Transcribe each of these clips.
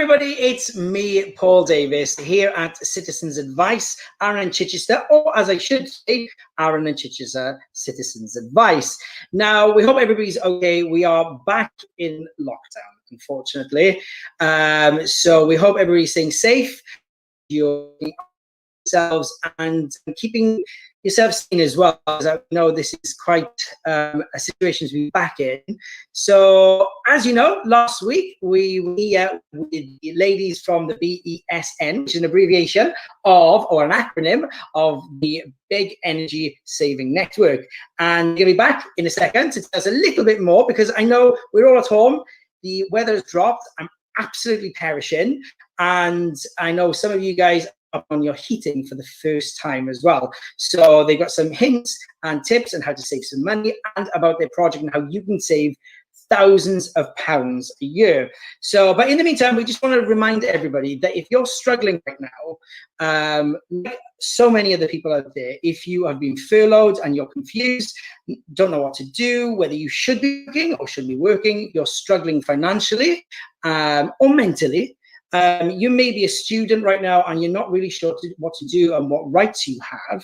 everybody, it's me, Paul Davis, here at Citizens Advice, Arun and Chichester, or as I should say, Arun and Chichester Citizens Advice. Now, we hope everybody's okay. We are back in lockdown, unfortunately. So we hope everybody's staying safe, you're yourselves, and keeping yourself seen as well, as I know this is quite a situation to be back in. So, as you know, last week we with the ladies from the BESN, which is an abbreviation of, or an acronym of, the Big Energy Saving Network. And we're going to be back in a second to tell us a little bit more, because I know we're all at home, the weather has dropped, I'm absolutely perishing, and I know some of you guys on your heating for the first time as well. So they've got some hints and tips on how to save some money, and about their project and how you can save thousands of pounds a year. So, but in the meantime, we just want to remind everybody that if you're struggling right now, like so many other people out there, if you have been furloughed and you're confused, don't know what to do, whether you should be working or should be working, you're struggling financially or mentally, you may be a student right now and you're not really sure what to do and what rights you have,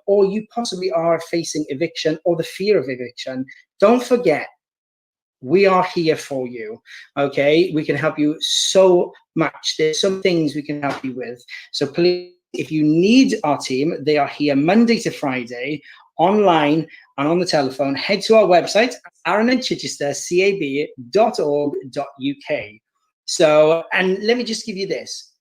or you possibly are facing eviction or the fear of eviction. Don't forget, we are here for you, okay? We can help you so much. There's some things we can help you with. So please, if you need our team, they are here Monday to Friday, online and on the telephone. Head to our website, arunandchichestercab.org.uk. So, and let me just give you this.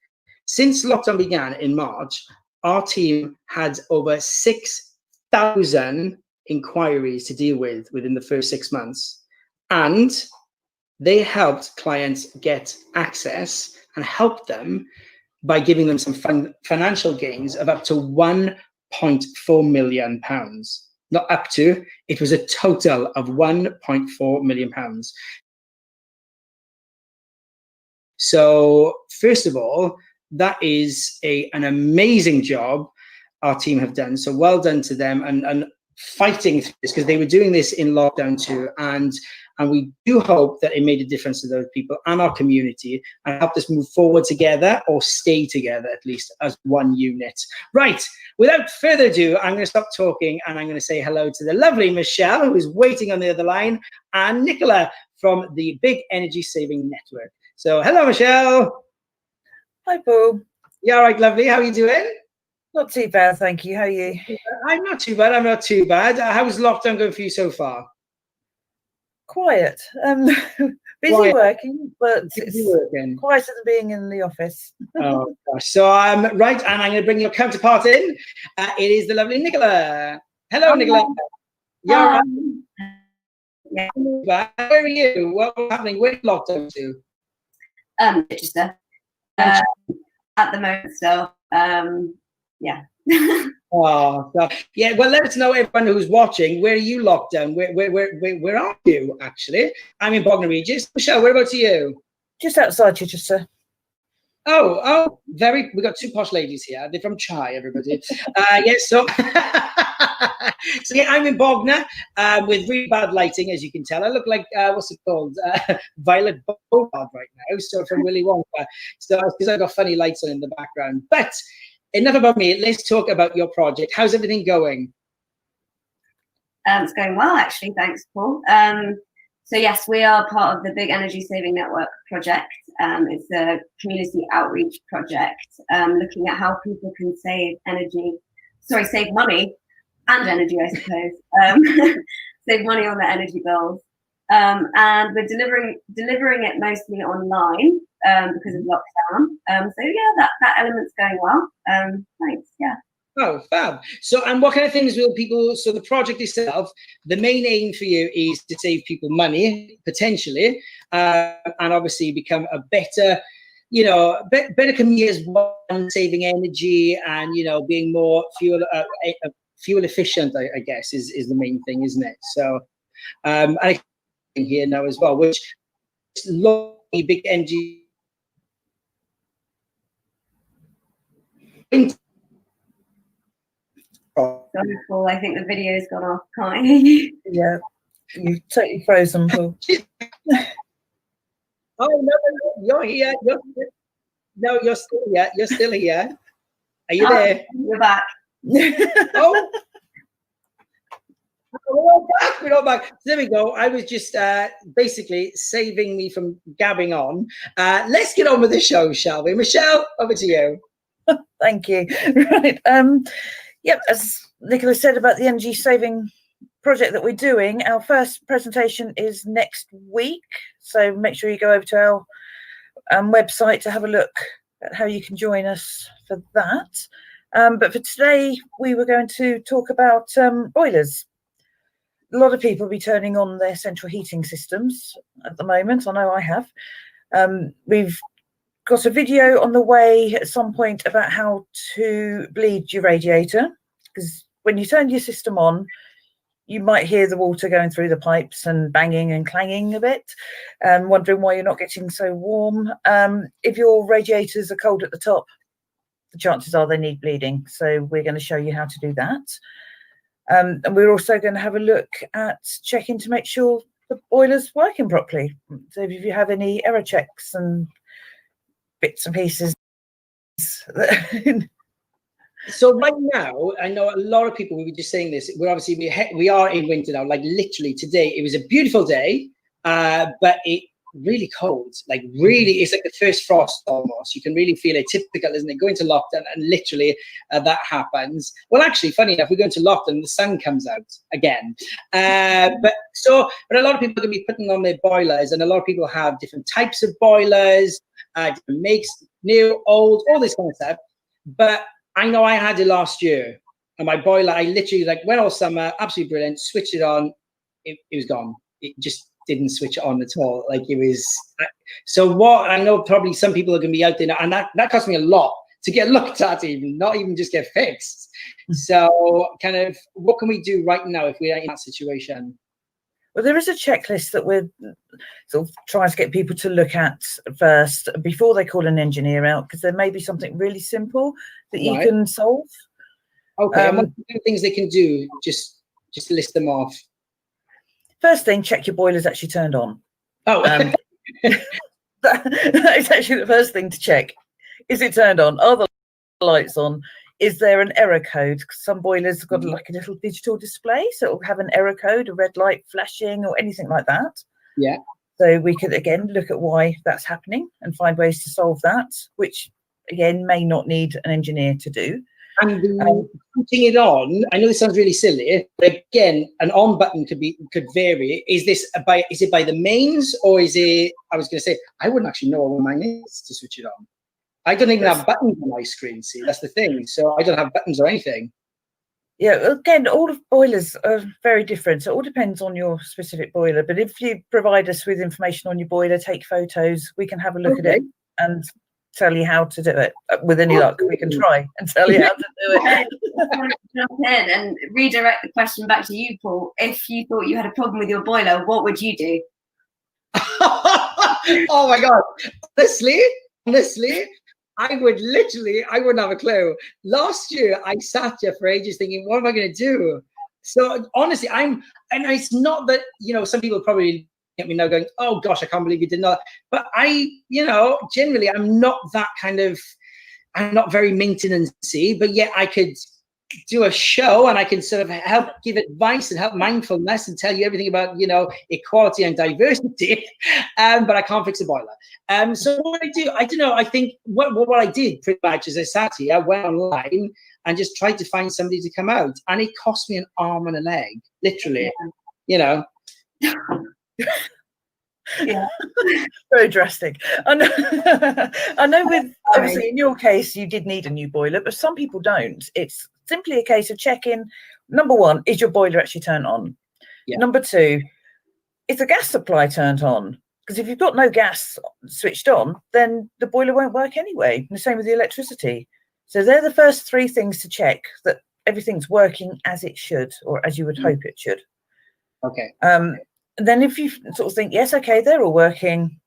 Since lockdown began in March, our team had over 6,000 inquiries to deal with within the first 6 months. And they helped clients get access and helped them by giving them some financial gains of up to £1.4 million. Not up to, it was a total of £1.4 million. So first of all, that is an amazing job our team have done. So well done to them, and fighting through this, because they were doing this in lockdown too. And we do hope that it made a difference to those people and our community and helped us move forward together, or stay together at least as one unit. Right, without further ado, I'm going to stop talking and I'm going to say hello to the lovely Michelle, who is waiting on the other line, and Nicola from the Big Energy Saving Network. So, hello, Michelle. Hi, Paul. You all right, lovely? How are you doing? Not too bad, thank you. How are you? I'm not too bad. I'm not too bad. How's lockdown going for you so far? Quiet. Busy working, but it's quieter than being in the office. Oh, gosh. So I'm right, and I'm going to bring your counterpart in. It is the lovely Nicola. Hello, Nicola. Yeah. Yeah. Where are you? What's happening? Where's lockdown to? Chichester. At the moment, still. Yeah. Oh, so, yeah. Well, let us know, everyone who's watching. Where are you locked down? Where are you actually? I'm in Bognor Regis. Michelle, whereabouts are you? Just outside Chichester. Oh, very. We got two posh ladies here. They're from Chai, everybody. Yes. So, so yeah, I'm in Bognor with really bad lighting, as you can tell. I look like what's it called? Violet Beauregard right now. So from Willy Wonka. So because I've got funny lights on in the background. But enough about me. Let's talk about your project. How's everything going? It's going well, actually. Thanks, Paul. So yes, we are part of the Big Energy Saving Network project. It's a community outreach project looking at how people can save money and energy, I suppose. Save money on their energy bills. And we're delivering it mostly online because of lockdown. So yeah, that element's going well. Thanks. Yeah. Oh, fab. So, and what kind of things will people, so the project itself, the main aim for you is to save people money, potentially, and obviously become a better, better community as well, saving energy and, being more fuel efficient, I guess, is the main thing, isn't it? So, I think here now as well, which big energy. Sorry, Paul, I think the video's gone off. Can't hear you. Yeah, you've totally frozen, Paul. Oh, no, you're here. No, you're still here. You're still here. Are you there? You're back. Oh. We're all back. So there we go. I was just basically saving me from gabbing on. Let's get on with the show, shall we? Michelle, over to you. Thank you. Right. Yep, as Nicola said about the energy saving project that we're doing, our first presentation is next week. So make sure you go over to our website to have a look at how you can join us for that. But for today, we were going to talk about boilers. A lot of people will be turning on their central heating systems at the moment. I know I have. We've got a video on the way at some point about how to bleed your radiator, because when you turn your system on, you might hear the water going through the pipes and banging and clanging a bit, and wondering why you're not getting so warm. If your radiators are cold at the top, the chances are they need bleeding. So we're going to show you how to do that. And we're also going to have a look at checking to make sure the boiler's working properly. So if you have any error checks and bits and pieces. So right now, I know a lot of people, we were just saying this, we're obviously, we are in winter now, like literally today, it was a beautiful day, but it really cold, like really, it's like the first frost almost. You can really feel it. Typical, isn't it? Go into lockdown and literally that happens. Well, actually, funny enough, we go into lockdown, the sun comes out again. But a lot of people are going to be putting on their boilers, and a lot of people have different types of boilers, different makes, new, old, all this kind of stuff. But I know I had it last year, and my boiler, I literally went all summer, absolutely brilliant, switched it on, it was gone. It just didn't switch on at all. Like it was. So what I know, probably some people are going to be out there now, and that cost me a lot to get looked at, even not even just get fixed. So kind of what can we do right now if we're in that situation? Well, there is a checklist that we're sort of trying to get people to look at first before they call an engineer out, because there may be something really simple that you can solve. Okay, and what things they can do, just list them off. First thing, check your boiler's actually turned on. Oh, that is actually the first thing to check. Is it turned on? Are the lights on? Is there an error code? Some boilers have got like a little digital display, so it'll have an error code, a red light flashing or anything like that. Yeah. So we could, again, look at why that's happening and find ways to solve that, which, again, may not need an engineer to do. And putting it on, I know this sounds really silly, but again, an on button could vary. Is it by the mains, or is it, I was going to say, I wouldn't actually know what mine is to switch it on. I don't even have buttons on my screen, see, that's the thing. So I don't have buttons or anything. Yeah, again, all of boilers are very different. So it all depends on your specific boiler. But if you provide us with information on your boiler, take photos, we can have a look at it and tell you how to do it. With any luck, we can try and tell you how to do it. I want to jump in and redirect the question back to you, Paul. If you thought you had a problem with your boiler, what would you do? Oh my God. Honestly, I wouldn't have a clue. Last year, I sat here for ages thinking, what am I going to do? So honestly, and it's not that, some people probably get me now going, oh gosh, I can't believe you did not. But generally, I'm not that kind of, I'm not very maintenance-y, but yet I could do a show and I can sort of help give advice and help mindfulness and tell you everything about, equality and diversity, but I can't fix a boiler. So what I don't know, I think what I did pretty much is I sat here, I went online and just tried to find somebody to come out, and it cost me an arm and a leg, literally, Yeah. Very drastic. I know with, obviously in your case you did need a new boiler, but some people don't. It's simply a case of checking, number one, is your boiler actually turned on? Yeah. Number two, is the gas supply turned on? Because if you've got no gas switched on, then the boiler won't work anyway. And the same with the electricity. So they're the first three things to check, that everything's working as it should, or as you would hope it should. Okay. Then if you sort of think, yes, okay, they're all working,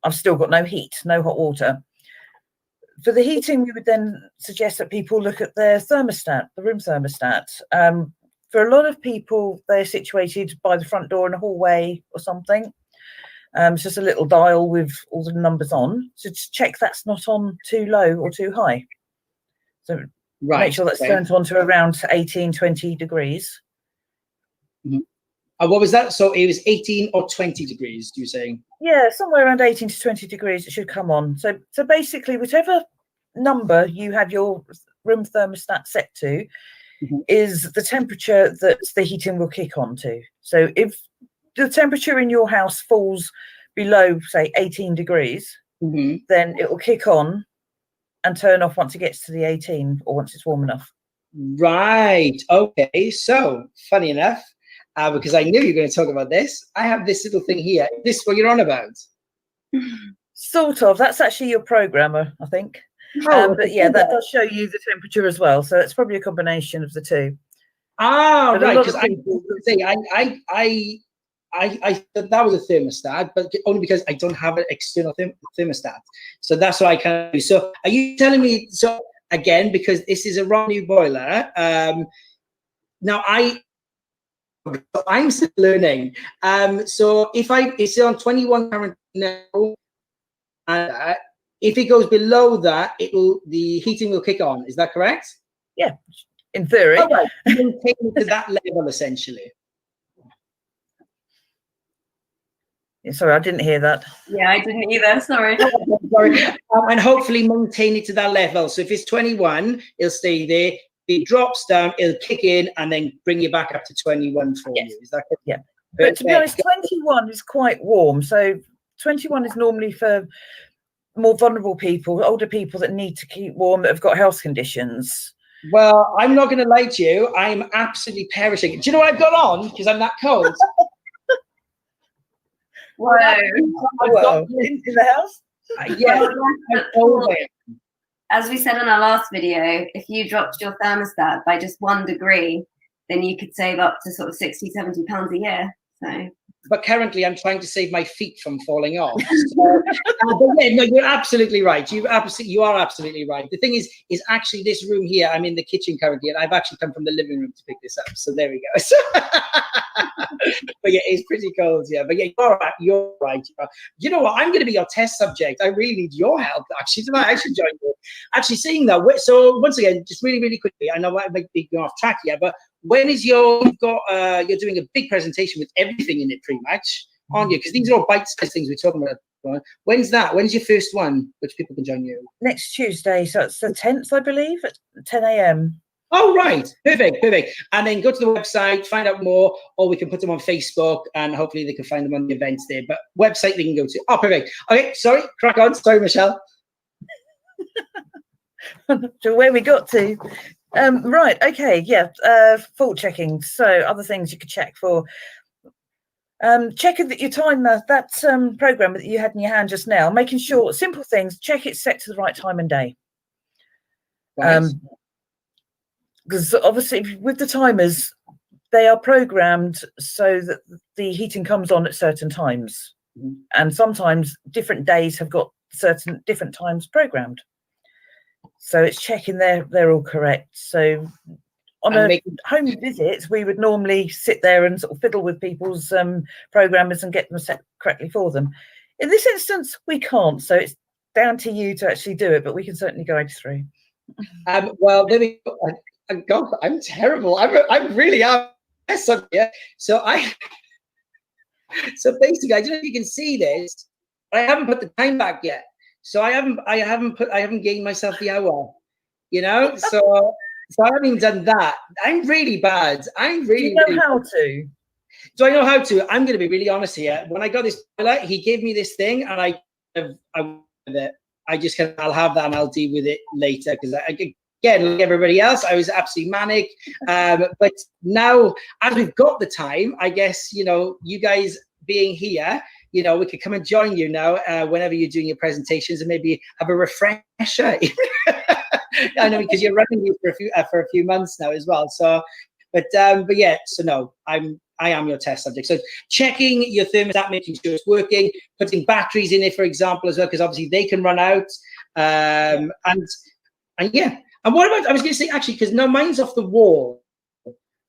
I've still got no heat, no hot water. For the heating, we would then suggest that people look at their thermostat, the room thermostat. For a lot of people, they're situated by the front door in a hallway or something. It's just a little dial with all the numbers on. So just check that's not on too low or too high. So make sure that's turned on to around 18, 20 degrees. What was that? So it was 18 or 20 degrees, you're saying? Yeah, somewhere around 18 to 20 degrees it should come on. So basically, whichever number you have your room thermostat set to is the temperature that the heating will kick on to. So if the temperature in your house falls below, say, 18 degrees, then it will kick on and turn off once it gets to the 18 or once it's warm enough. Right. Okay. So, funny enough, because I knew you were going to talk about this, I have this little thing here. This is what you're on about? Sort of. That's actually your programmer, I think. But yeah, that does show you the temperature as well. So it's probably a combination of the two. Ah, right. Because I thought that was a thermostat, but only because I don't have an external thermostat. So that's what I can do. So are you telling me, so again, because this is a brand new boiler, now I'm still learning. So if it's on 21 current now, if it goes below that, the heating will kick on. Is that correct? Yeah, in theory. Oh, right. You take it to that level, essentially. Sorry, I didn't hear that. Yeah, I didn't either. Sorry. Sorry. And hopefully maintain it to that level. So if it's 21, it'll stay there. If it drops down, it'll kick in and then bring you back up to 21 for you. Is that correct? Yeah. But to be honest, 21 is quite warm. So 21 is normally for more vulnerable people, older people that need to keep warm, that have got health conditions. Well, I'm not going to lie to you. I'm absolutely perishing. Do you know what I've got on? Because I'm that cold. Whoa. In the house? Yeah. As we said in our last video, if you dropped your thermostat by just 1 degree, then you could save up to sort of 60, 70 pounds a year. So. But currently, I'm trying to save my feet from falling off. So, but yeah, no, you're absolutely right. You are absolutely right. The thing is actually this room here. I'm in the kitchen currently, and I've actually come from the living room to pick this up. So there we go. But yeah, it's pretty cold. Yeah, but yeah, you're right. You know what? I'm going to be your test subject. I really need your help. Actually, tonight I should join you. Actually, seeing that. So once again, just really, really quickly. I know I might be going off track here, but when is you're doing a big presentation with everything in it pretty much, aren't you? Because these are all bite-sized things we're talking about. When's that? When's your first one, which people can join you? Next Tuesday, so it's the 10th, I believe, at 10 a.m. Oh, right. Perfect. And then go to the website, find out more, or we can put them on Facebook, and hopefully they can find them on the events there. But website they can go to. Oh, perfect. Okay, sorry, crack on. Sorry, Michelle. So where we got to. Right, okay, yeah, fault checking. So other things you could check for. Checking that your timer, that program that you had in your hand just now, making sure, simple things, check it's set to the right time and day. Right. Because obviously with the timers, they are programmed so that the heating comes on at certain times. And sometimes different days have got different times programmed. So it's checking they're all correct. So on a home visit, we would normally sit there and sort of fiddle with people's programmers and get them set correctly for them. In this instance, we can't. So it's down to you to actually do it, but we can certainly guide you through. Well, let me. God, I'm terrible. I really am. So basically, I don't know if you can see this. I haven't put the time back yet. So I haven't gained myself the hour, you know. So I haven't even done that. I'm really bad. Do you know how to? Do I know how to? I'm going to be really honest here. When I got this boiler, he gave me this thing, and I just I'll have that and I'll deal with it later because again, like everybody else, I was absolutely manic. But now, as we've got the time, I guess you guys being here. We could come and join you now whenever you're doing your presentations and maybe have a refresher. I know because you're running these for a few months now as well. So, but yeah. So no, I am your test subject. So checking your thermostat, making sure it's working, putting batteries in it, for example, as well, because obviously they can run out. And yeah. And what about? I was going to say actually, because now mine's off the wall,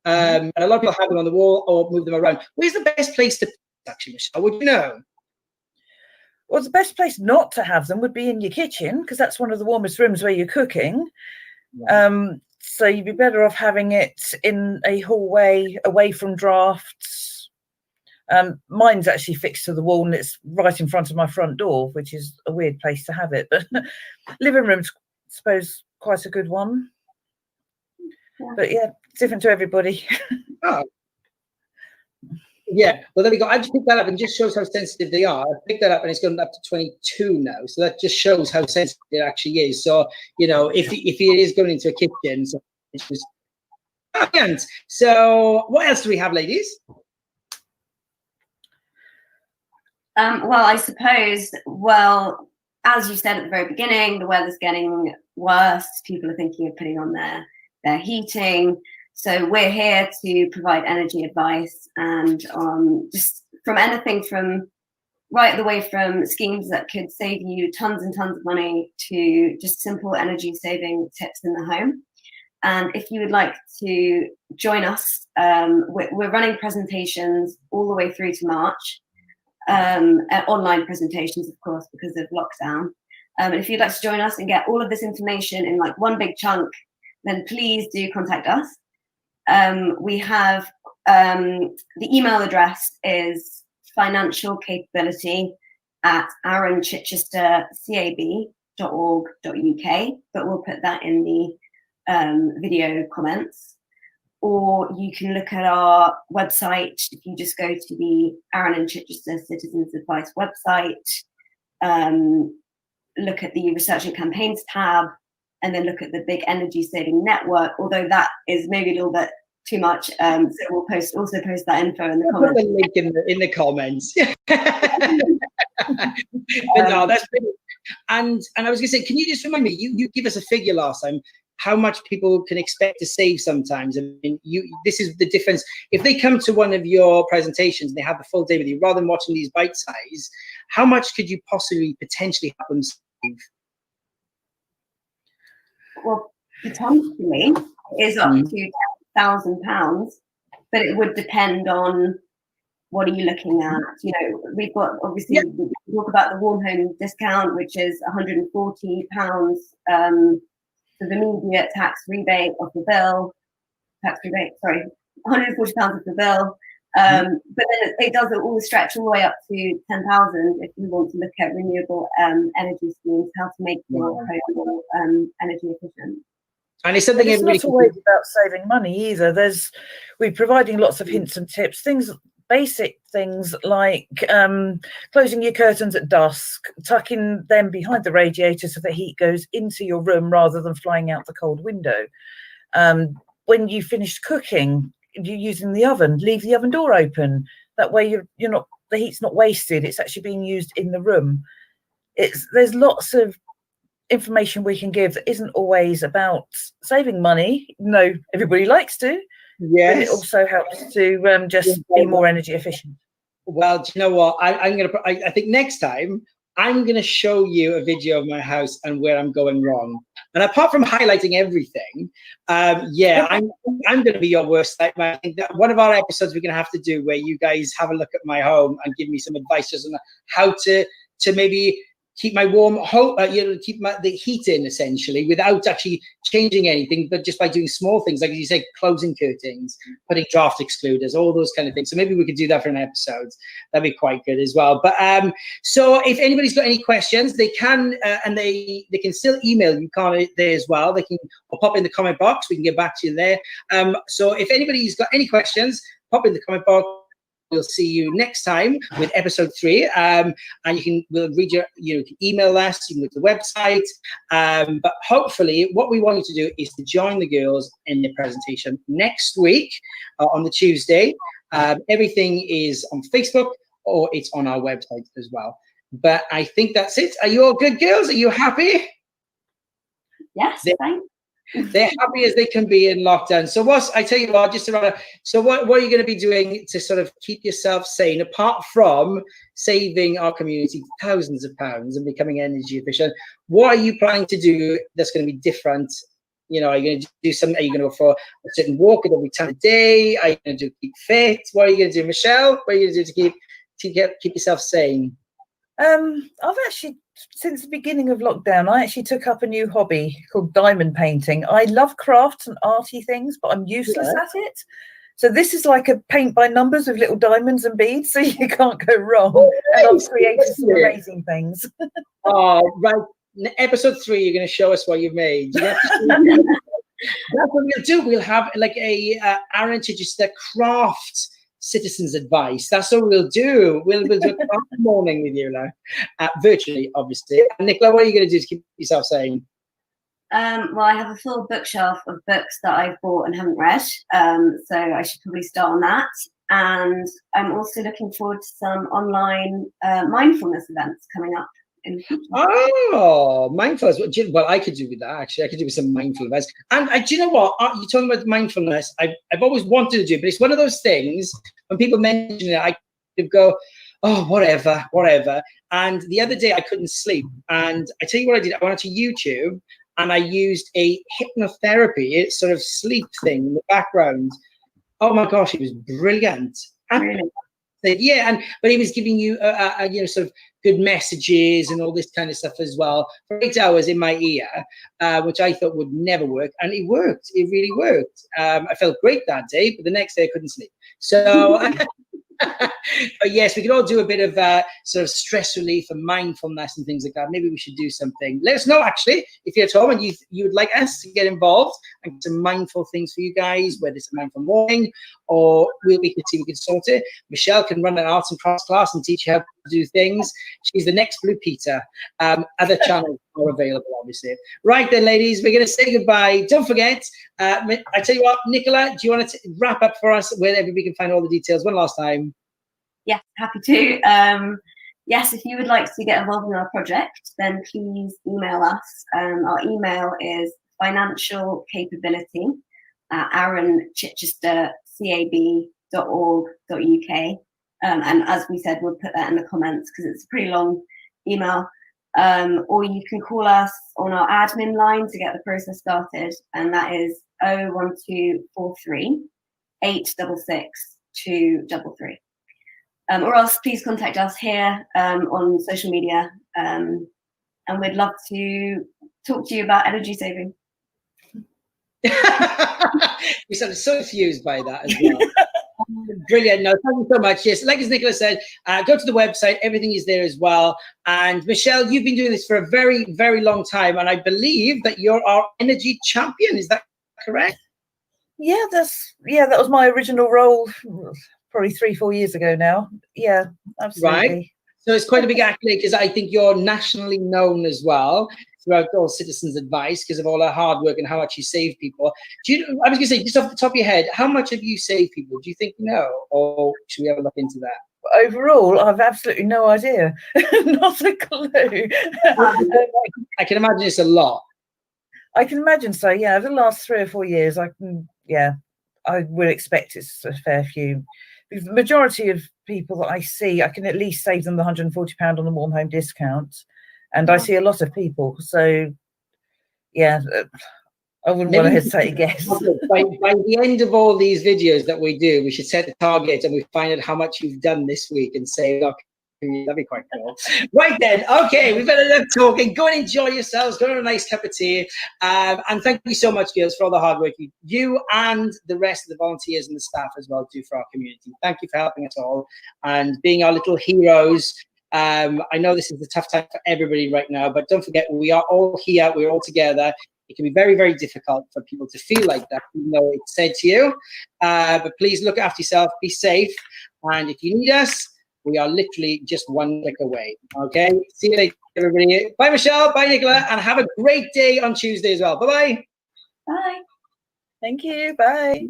and a lot of people have them on the wall or move them around. Where's the best place to? Actually, Michelle, would you know? Well, the best place not to have them would be in your kitchen, because that's one of the warmest rooms where you're cooking. Right. So you'd be better off having it in a hallway away from drafts. Mine's actually fixed to the wall and it's right in front of my front door, which is a weird place to have it. But living room's, I suppose, quite a good one. Yeah. But yeah, different to everybody. Oh. Yeah, well, there we go. I just picked that up and just shows how sensitive they are. I picked that up and it's gone up to 22 now. So that just shows how sensitive it actually is. So, you know, if it is going into a kitchen, so it's just brilliant. So what else do we have, ladies? Well, I suppose, well, as you said at the very beginning, the weather's getting worse. People are thinking of putting on their heating. So we're here to provide energy advice and just from anything from right the way from schemes that could save you tons and tons of money to just simple energy saving tips in the home. And if you would like to join us, we're running presentations all the way through to March, online presentations, of course, because of lockdown. And if you'd like to join us and get all of this information in like one big chunk, then please do contact us. We have the email address is financialcapability@arunchichestercab.org.uk, but we'll put that in the video comments. Or you can look at our website. If you just go to the Arun and Chichester Citizens Advice website, look at the Research and Campaigns tab, and then look at the Big Energy Saving Network, although that is maybe a little bit too much. So we'll also post that info in the comments. Put the link in the comments. But no, that's brilliant. And I was going to say, can you just remind me, you give us a figure last time, how much people can expect to save sometimes? I mean, this is the difference. If they come to one of your presentations and they have the full day with you, rather than watching these bite size, how much could you possibly potentially help them save? Well, potentially it is up to £1,000, but it would depend on what are you looking at. You know, we've got obviously we talk about the warm home discount, which is £140 for the immediate tax rebate of the bill. £140 of the bill. But then it does all stretch all the way up to 10,000 if you want to look at renewable energy schemes, how to make your home more energy efficient. And it's something it's not always about saving money either. We're providing lots of hints and tips, basic things like closing your curtains at dusk, tucking them behind the radiator so the heat goes into your room rather than flying out the cold window. When you finish cooking, you're using the oven, leave the oven door open. That way you're not, the heat's not wasted. It's actually being used in the room. There's lots of information we can give that isn't always about saving money. No, everybody likes to. Yes. But it also helps to just be more energy efficient. Well, do you know what? I think next time I'm gonna show you a video of my house and where I'm going wrong. And apart from highlighting everything, I'm gonna be your worst nightmare. I think that one of our episodes we're gonna have to do where you guys have a look at my home and give me some advice just on how to maybe keep my warm home, keep the heat in essentially without actually changing anything, but just by doing small things like, as you say, closing curtains, putting draft excluders, all those kind of things. So maybe we could do that for an episode. That'd be quite good as well. But so if anybody's got any questions, they can and they can still email you there as well. They can pop in the comment box. We can get back to you there. So if anybody's got any questions, pop in the comment box. We'll see you next time with episode 3, and we'll read you can email us, you can go to the website, but hopefully what we want you to do is to join the girls in the presentation next week on the Tuesday. Everything is on Facebook or it's on our website as well. But I think that's it. Are you all good, girls? Are you happy? Yes, thanks. They're happy as they can be in lockdown. So what are you going to be doing to sort of keep yourself sane, apart from saving our community thousands of pounds and becoming energy efficient? What are you planning to do that's going to be different? You know, are you going to do something? Are you going to go for a certain walk every time of day? Are you going to keep fit? What are you going to do, Michelle? What are you going to do to keep yourself sane? I've actually, since the beginning of lockdown, I actually took up a new hobby called diamond painting. I love crafts and arty things, but I'm useless at it. So this is like a paint by numbers with little diamonds and beads, so you can't go wrong. And I've created some amazing things. Oh, right. Episode 3, you're going to show us what you've made. That's what we'll do. We'll have like a Arun Chichester craft citizens advice. That's what we'll do. We'll do a craft morning with you now, virtually, obviously. And Nicola, what are you going to do to keep yourself sane? Well, I have a full bookshelf of books that I've bought and haven't read, so I should probably start on that. And I'm also looking forward to some online mindfulness events coming up in the future. Oh, mindfulness. Well, I could do with that, actually. I could do with some mindfulness. And do you know what? You're talking about mindfulness. I've always wanted to do, but it's one of those things, when people mention it, I go, oh, whatever. And the other day, I couldn't sleep. And I tell you what I did. I went to YouTube, and I used a hypnotherapy, sort of sleep thing in the background. Oh my gosh, it was brilliant. Really? Yeah, but he was giving you, sort of good messages and all this kind of stuff as well for 8 hours in my ear, which I thought would never work, and it worked. It really worked. I felt great that day, but the next day I couldn't sleep. So. But yes, we could all do a bit of sort of stress relief and mindfulness and things like that. Maybe we should do something. Let us know, actually, if you're at home and you would like us to get involved and some mindful things for you guys, whether it's a mindful morning or we could see we could sort it. Michelle can run an arts and crafts class and teach you how to do things. She's the next Blue Peter. Other channels are available, obviously. Right then, ladies, we're going to say goodbye. Don't forget, I tell you what, Nicola, do you want to wrap up for us where everybody can find all the details one last time? Yes, happy to. Yes, if you would like to get involved in our project, then please email us. Our email is financialcapability@arunchichestercab.org.uk. And as we said, we'll put that in the comments because it's a pretty long email. Or you can call us on our admin line to get the process started, and that is 01243 866 233. Or else please contact us here on social media, and we'd love to talk to you about energy saving. You sounded so confused by that as well. Brilliant. No, thank you so much. Yes, like as Nicola said, go to the website. Everything is there as well. And Michelle, you've been doing this for a very, very long time, and I believe that you're our energy champion. Is that correct? Yeah, that was my original role. Probably 3-4 years ago now. Yeah, absolutely. Right. So it's quite a big accolade because I think you're nationally known as well throughout all Citizens Advice because of all our hard work and how much you save people. I was going to say, just off the top of your head, how much have you saved people? Do you think you know, or should we have a look into that? Overall, I've absolutely no idea. Not a clue. I can imagine it's a lot. I can imagine so. Yeah, over the last 3 or 4 years, I would expect it's a fair few. The majority of people that I see, I can at least save them the £140 on the warm home discount, and I see a lot of people. So, yeah, I wouldn't want to hesitate to guess. By the end of all these videos that we do, we should set a target and we find out how much you've done this week and say, look, that'd be quite cool. Right then, okay, we've had enough talking. Go and enjoy yourselves. Go and have a nice cup of tea. And thank you so much, girls, for all the hard work you and the rest of the volunteers and the staff as well do for our community. Thank you for helping us all and being our little heroes. I know this is a tough time for everybody right now, but don't forget, we are all here. We're all together. It can be very, very difficult for people to feel like that, even though it's said to you. But please look after yourself. Be safe. And if you need us, we are literally just one click away. Okay. See you later, everybody. Bye, Michelle. Bye, Nicola. And have a great day on Tuesday as well. Bye-bye. Bye. Thank you. Bye.